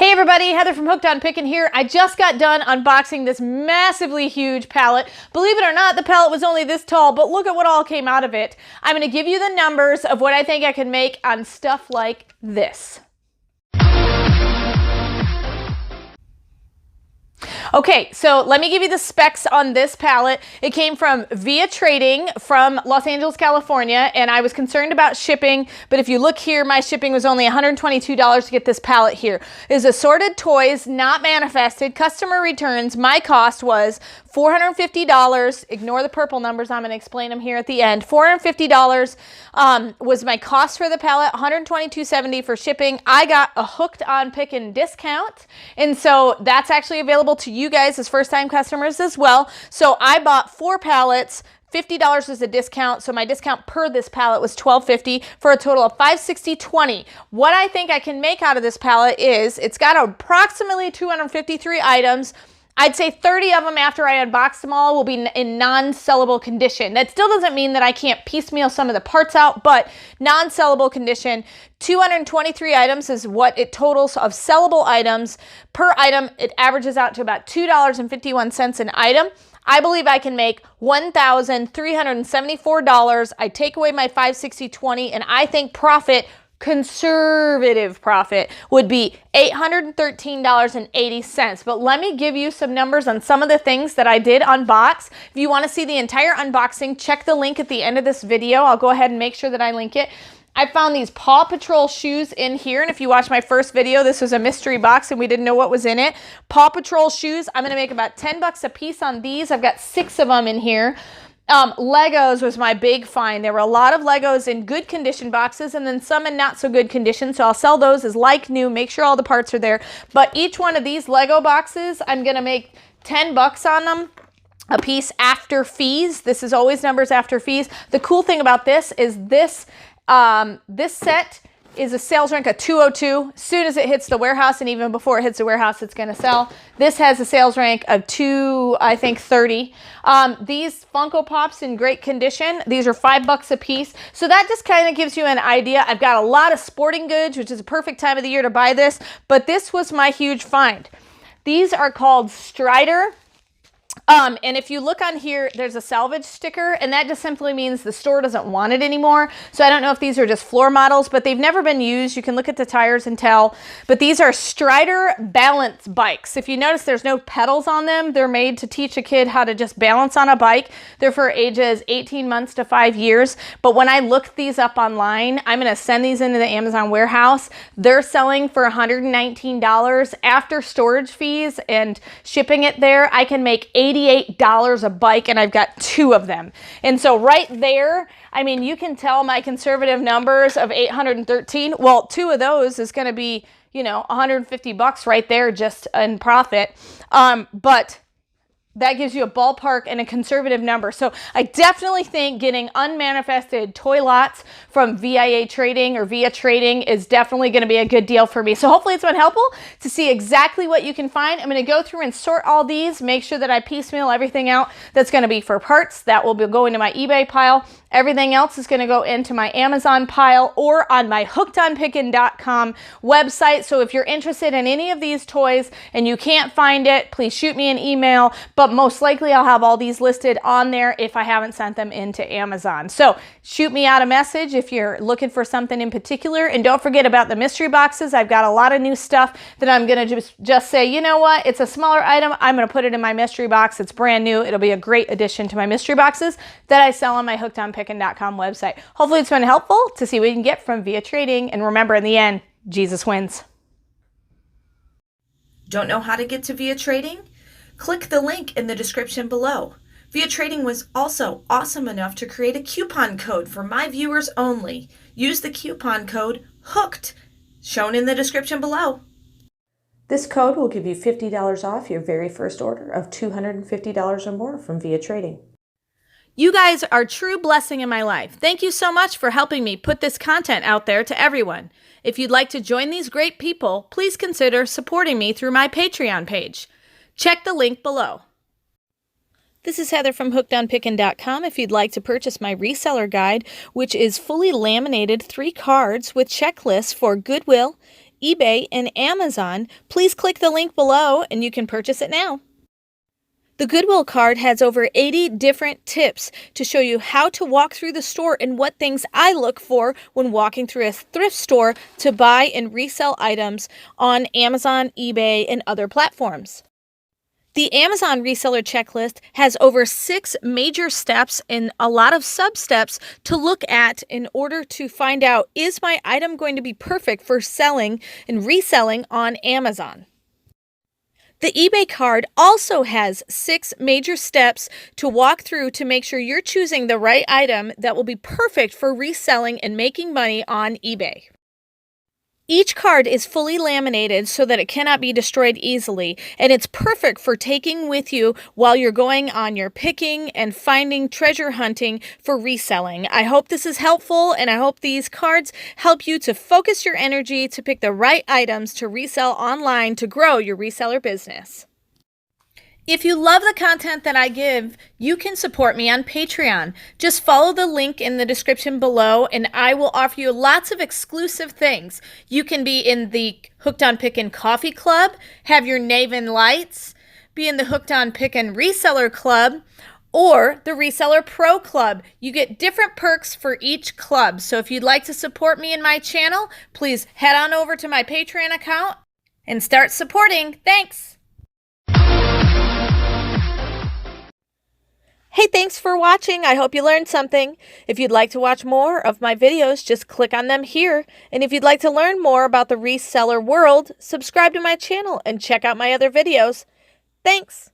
Hey everybody, Heather from Hooked on Pickin here. I just got done unboxing this massively huge pallet. Believe it or not, the pallet was only this tall, but look at what all came out of it. I'm going to give you the numbers of what I think I can make on stuff like this. Okay, so let me give you the specs on this pallet. It came from via Trading from Los Angeles, California, and I was concerned about shipping, but if you look here, my shipping was only $122 to get this pallet here. It is Assorted Toys, not manifested, customer returns. My cost was $450. Ignore the purple numbers, I'm gonna explain them here at the end. $450 was my cost for the pallet, $122.70 for shipping. I got a Hooked on Pickin discount, and so that's actually available to you guys as first-time customers as well. So I bought 4 pallets, $50 was a discount, so my discount per this pallet was $12.50 for a total of $560.20. What I think I can make out of this pallet is, it's got approximately 253 items. I'd say 30 of them after I unbox them all will be in non-sellable condition. That still doesn't mean that I can't piecemeal some of the parts out, but non-sellable condition. 223 items is what it totals of sellable items. Per item, it averages out to about $2.51 an item. I believe I can make $1,374. I take away my $560.20, and I think profit, conservative profit, would be $813.80. But let me give you some numbers on some of the things that I did unbox. If you want to see the entire unboxing, check the link at the end of this video. I'll go ahead and make sure that I link it. I found these Paw Patrol shoes in here, and if you watch my first video, this was a mystery box and we didn't know what was in it. Paw Patrol shoes, I'm gonna make about 10 bucks a piece on these. I've got 6 of them in here. Legos was my big find. There were a lot of Legos in good condition boxes and then some in not so good condition, so I'll sell those as like new, make sure all the parts are there. But each one of these Lego boxes, I'm gonna make 10 bucks on them a piece after fees. This is always numbers after fees. The cool thing about this is this set is a sales rank of 202. As soon as it hits the warehouse, and even before it hits the warehouse, it's going to sell. This has a sales rank of 230. These Funko Pops in great condition. These are $5 a piece. So that just kind of gives you an idea. I've got a lot of sporting goods, which is a perfect time of the year to buy this, but this was my huge find. These are called Strider. And if you look on here, there's a salvage sticker, and that just simply means the store doesn't want it anymore. So I don't know if these are just floor models, but they've never been used. You can look at the tires and tell. But these are Strider balance bikes. If you notice, there's no pedals on them. They're made to teach a kid how to just balance on a bike. They're for ages 18 months to 5 years. But when I looked these up online, I'm going to send these into the Amazon warehouse. They're selling for $119 after storage fees and shipping it there. I can make $88 a bike, and I've got 2 of them. And so right there, I mean, you can tell my conservative numbers of 813. Well, 2 of those is going to be, you know, 150 bucks right there just in profit. But that gives you a ballpark and a conservative number. So I definitely think getting unmanifested toy lots from via Trading is definitely going to be a good deal for me. So hopefully it's been helpful to see exactly what you can find. I'm going to go through and sort all these, make sure that I piecemeal everything out that's going to be for parts. That will be going to my eBay pile. Everything else is going to go into my Amazon pile or on my hookedonpickin.com website. So if you're interested in any of these toys and you can't find it, please shoot me an email. But most likely I'll have all these listed on there if I haven't sent them into Amazon. So shoot me out a message if you're looking for something in particular. And don't forget about the mystery boxes. I've got a lot of new stuff that I'm going to just say, you know what, it's a smaller item. I'm going to put it in my mystery box. It's brand new. It'll be a great addition to my mystery boxes that I sell on my hookedonpickin.com website. Hopefully it's been helpful to see what you can get from via Trading. And remember, in the end, Jesus wins. Don't know how to get to Via Trading? Click the link in the description below. Via Trading was also awesome enough to create a coupon code for my viewers only. Use the coupon code HOOKED, shown in the description below. This code will give you $50 off your very first order of $250 or more from Via Trading. You guys are a true blessing in my life. Thank you so much for helping me put this content out there to everyone. If you'd like to join these great people, please consider supporting me through my Patreon page. Check the link below. This is Heather from hookedonpickin.com. If you'd like to purchase my reseller guide, which is fully laminated 3 cards with checklists for Goodwill, eBay, and Amazon, please click the link below and you can purchase it now. The Goodwill card has over 80 different tips to show you how to walk through the store and what things I look for when walking through a thrift store to buy and resell items on Amazon, eBay, and other platforms. The Amazon Reseller Checklist has over 6 major steps and a lot of sub-steps to look at in order to find out, is my item going to be perfect for selling and reselling on Amazon? The eBay card also has 6 major steps to walk through to make sure you're choosing the right item that will be perfect for reselling and making money on eBay. Each card is fully laminated so that it cannot be destroyed easily, and it's perfect for taking with you while you're going on your picking and finding treasure hunting for reselling. I hope this is helpful, and I hope these cards help you to focus your energy to pick the right items to resell online to grow your reseller business. If you love the content that I give, you can support me on Patreon. Just follow the link in the description below and I will offer you lots of exclusive things. You can be in the Hooked on Pickin Coffee Club, have your Naven Lights, be in the Hooked on Pickin Reseller Club, or the Reseller Pro Club. You get different perks for each club. So if you'd like to support me in my channel, please head on over to my Patreon account and start supporting. Thanks! Hey, thanks for watching. I hope you learned something. If you'd like to watch more of my videos, just click on them here. And if you'd like to learn more about the reseller world, subscribe to my channel and check out my other videos. Thanks.